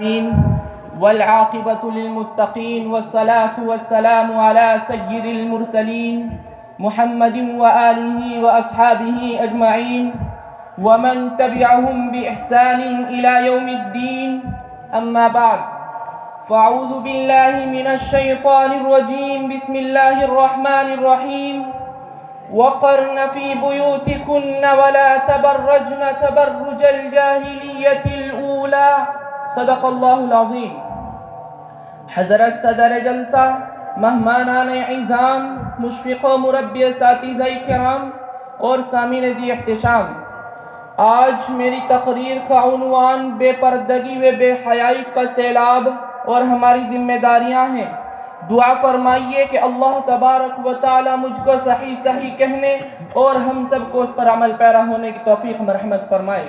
العالمين والعاقبة للمتقين والصلاة والسلام على سيد المرسلين محمد وآله وأصحابه أجمعين ومن تبعهم بإحسان إلى يوم الدين. أما بعد، فأعوذ بالله من الشيطان الرجيم. بسم الله الرحمن الرحيم. وقرن في بيوتكن ولا تبرجن تبرج الجاهلية الأولى. صدق اللہ العظیم. حضرت صدر جلسہ، مہمانان اعظام، مشفق و مربی اساتذہ کرام اور سامعین ذی احتشام، آج میری تقریر کا عنوان بے پردگی و بے حیائی کا سیلاب اور ہماری ذمہ داریاں ہیں. دعا فرمائیے کہ اللہ تبارک و تعالی مجھ کو صحیح کہنے اور ہم سب کو اس پر عمل پیرا ہونے کی توفیق مرحمت فرمائے.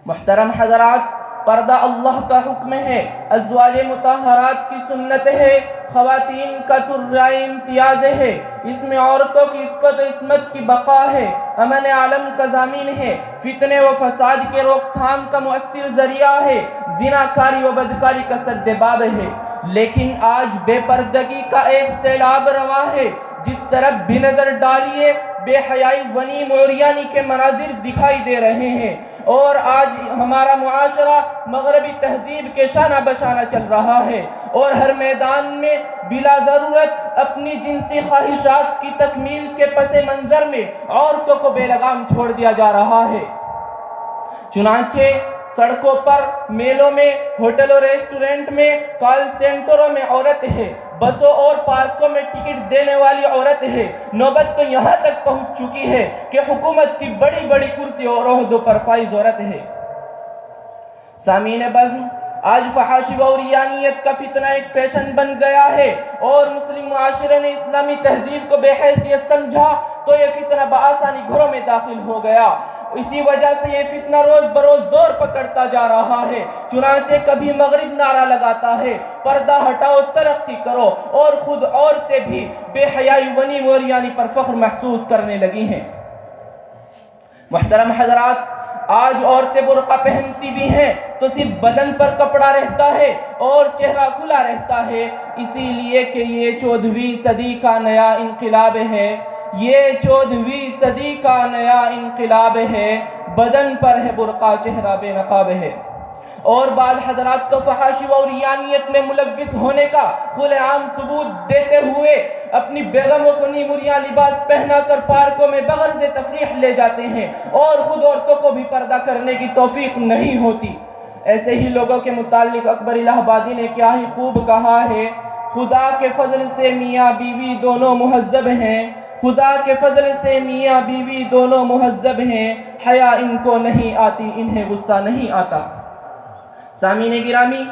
محترم حضرات، پردہ اللہ کا حکم ہے، ازواج مطہرات کی سنت ہے، خواتین کا ترائے امتیاز ہے. اس میں عورتوں کی عفت و عصمت کی بقا ہے، امن عالم کا ضامن ہے، فتنے و فساد کے روک تھام کا مؤثر ذریعہ ہے، زناکاری و بدکاری کا سد باب ہے. لیکن آج بے پردگی کا ایک سیلاب رواں ہے. جس طرف بھی نظر ڈالیے بے حیائی ونیم عریانی کے مناظر دکھائی دے رہے ہیں، اور آج ہمارا معاشرہ مغربی تہذیب کے شانہ بشانہ چل رہا ہے، اور ہر میدان میں بلا ضرورت اپنی جنسی خواہشات کی تکمیل کے پس منظر میں عورتوں کو بے لگام چھوڑ دیا جا رہا ہے. چنانچہ سڑکوں پر، میلوں میں، ہوٹل اور ریسٹورنٹ میں، کال سینٹروں میں عورت ہے، بسوں اور پارکوں میں ٹکٹ دینے والی عورت ہے. نوبت تو یہاں تک پہنچ چکی ہے کہ حکومت کی بڑی بڑی کرسی اور عہدوں پر فائز عورت ہے. سامعین بزم، آج فحاشی و عریانیت کا فتنہ ایک فیشن بن گیا ہے، اور مسلم معاشرے نے اسلامی تہذیب کو بے حیثیت سمجھا تو یہ فتنہ بآسانی گھروں میں داخل ہو گیا. اسی وجہ سے یہ فتنہ روز بروز زور پکڑتا جا رہا ہے. چنانچہ کبھی مغرب نعرہ لگاتا ہے پردہ ہٹاؤ ترقی کرو، اور خود عورتیں بھی بے حیائی ونیم عریانی پر فخر محسوس کرنے لگی ہیں. محترم حضرات، آج عورتیں برقع پہنتی بھی ہیں تو صرف بدن پر کپڑا رہتا ہے اور چہرہ کھلا رہتا ہے، اسی لیے کہ یہ 14ویں صدی کا نیا انقلاب ہے. یہ 14ویں صدی کا نیا انقلاب ہے. بدن پر ہے برقع، چہرہ بے نقاب ہے. اور بعض حضرات تو فحاشی و عریانیت میں ملوث ہونے کا کھلے عام ثبوت دیتے ہوئے اپنی بیگموں کو نیموریا لباس پہنا کر پارکوں میں بغرض تفریح لے جاتے ہیں، اور خود عورتوں کو بھی پردہ کرنے کی توفیق نہیں ہوتی. ایسے ہی لوگوں کے متعلق اکبر الہ آبادی نے کیا ہی خوب کہا ہے: خدا کے فضل سے میاں بیوی دونوں مہذب ہیں، خدا کے فضل سے میاں بیوی دونوں مہذب ہیں، حیا ان کو نہیں آتی، انہیں غصہ نہیں آتا. سامعین گرامی،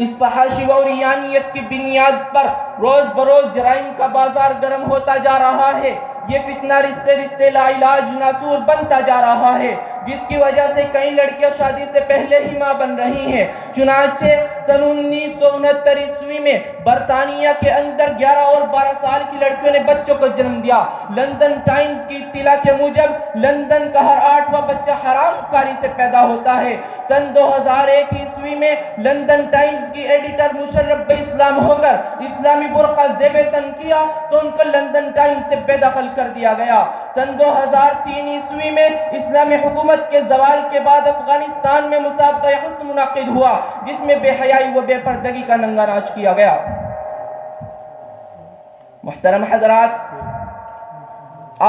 اس فحاشی و عریانیت کی بنیاد پر روز بروز جرائم کا بازار گرم ہوتا جا رہا ہے. یہ فتنہ رشتے لا علاج ناسور بنتا جا رہا ہے، جس کی وجہ سے کئی لڑکیاں شادی سے پہلے ہی ماں بن رہی ہیں. چنانچہ سن 1969 عیسوی میں برطانیہ کے اندر 11 اور 12 سال کی لڑکیوں نے بچوں کو جنم دیا. لندن ٹائمز کی اطلاع کے موجب لندن کا ہر 8واں بچہ حرام کاری سے پیدا ہوتا ہے. سن 2001 عیسوی میں لندن ٹائمز کی ایڈیٹر مشرف اسلام ہو کر اسلامی برقع زیب تن کیا تو ان کو لندن ٹائمز سے بے دخل کر دیا گیا. سن 2003 عیسوی میں اسلامی حکومت کے زوال کے بعد افغانستان میں مسابقہ حسن منعقد ہوا، جس میں بے حیائی و بے پردگی کا ننگا ناچ کیا گیا. محترم حضرات،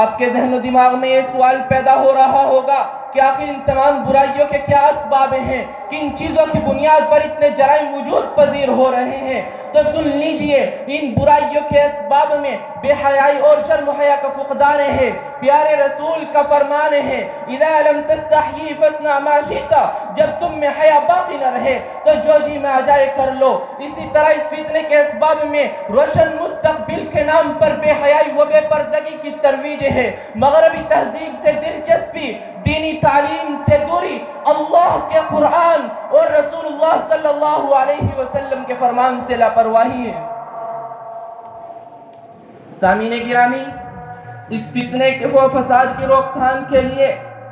آپ کے ذہن و دماغ میں یہ سوال پیدا ہو رہا ہوگا کہ آخر ان تمام برائیوں کے کیا اسباب ہیں، کن چیزوں کی بنیاد پر اتنے جرائم وجود پذیر ہو رہے ہیں. تو سن لیجئے، ان برائیوں کے اسباب میں بے حیائی اور شرم و حیا کا فقدان ہے. پیارے رسول کا فرمان ہے: اذا لم تستحیی فاصنع ما شئت. جب تم میں حیا باقی نہ رہے تو جو جی میں آ جائے کر لو. اسی طرح اس فتنے کے اسباب میں روشن مستقبل کے نام پر بے حیائی و بے پردگی کی ترویج ہے، مغربی تہذیب سے دلچسپی، دینی تعلیم سے دوری، اللہ کے قرآن اور رسول اللہ صلی اللہ علیہ وسلم کے فرمان سے لاپرواہی ہے. سامعین گرامی، اس فتنے کے و فساد کی روک تھام کے لیے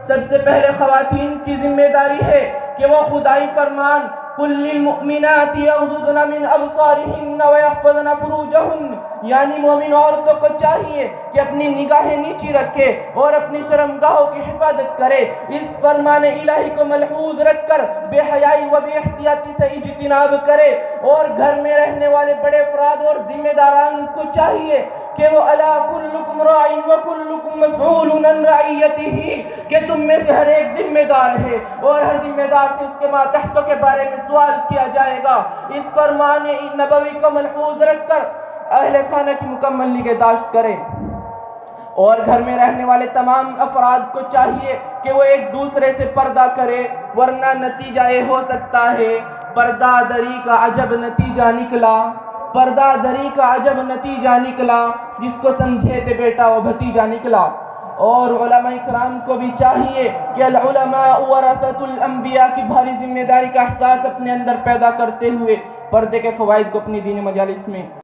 سب سے پہلے خواتین کی ذمہ داری ہے کہ وہ خدائی فرمان قل للمؤمنات یغضضن من ابصارهن ویحفظن فروجهن، یعنی مومن عورتوں کو چاہیے کہ اپنی نگاہیں نیچی رکھے اور اپنی شرمگاہوں کی حفاظت کرے۔ اس فرمان الہی کو ملحوظ رکھ کر بے حیائی و بے احتیاطی سے اجتناب کرے، اور گھر میں رہنے والے بڑے افراد اور ذمہ داران کو چاہیے کہ وہ الا کلکم راع وکلکم مسئول عن رعیتہ، کہ تم میں سے ہر ایک ذمہ دار ہے اور ہر ذمہ دار سے اس کے ماتحتوں کے بارے میں سوال کیا جائے گا۔ اس فرمان نبوی کو ملحوظ رکھ کر اہل خانہ کی مکمل نگہداشت کرے، اور گھر میں رہنے والے تمام افراد کو چاہیے کہ وہ ایک دوسرے سے پردہ کرے، ورنہ نتیجہ یہ ہو سکتا ہے پردہ دری کا عجب نتیجہ نکلا، پردہ دری کا عجب نتیجہ نکلا، جس کو سمجھے تھے بیٹا وہ بھتیجا نکلا۔ اور علماء کرام کو بھی چاہیے کہ العلماء ورثۃ الانبیاء کی بھاری ذمہ داری کا احساس اپنے اندر پیدا کرتے ہوئے پردے کے فوائد کو اپنی دینی مجالس میں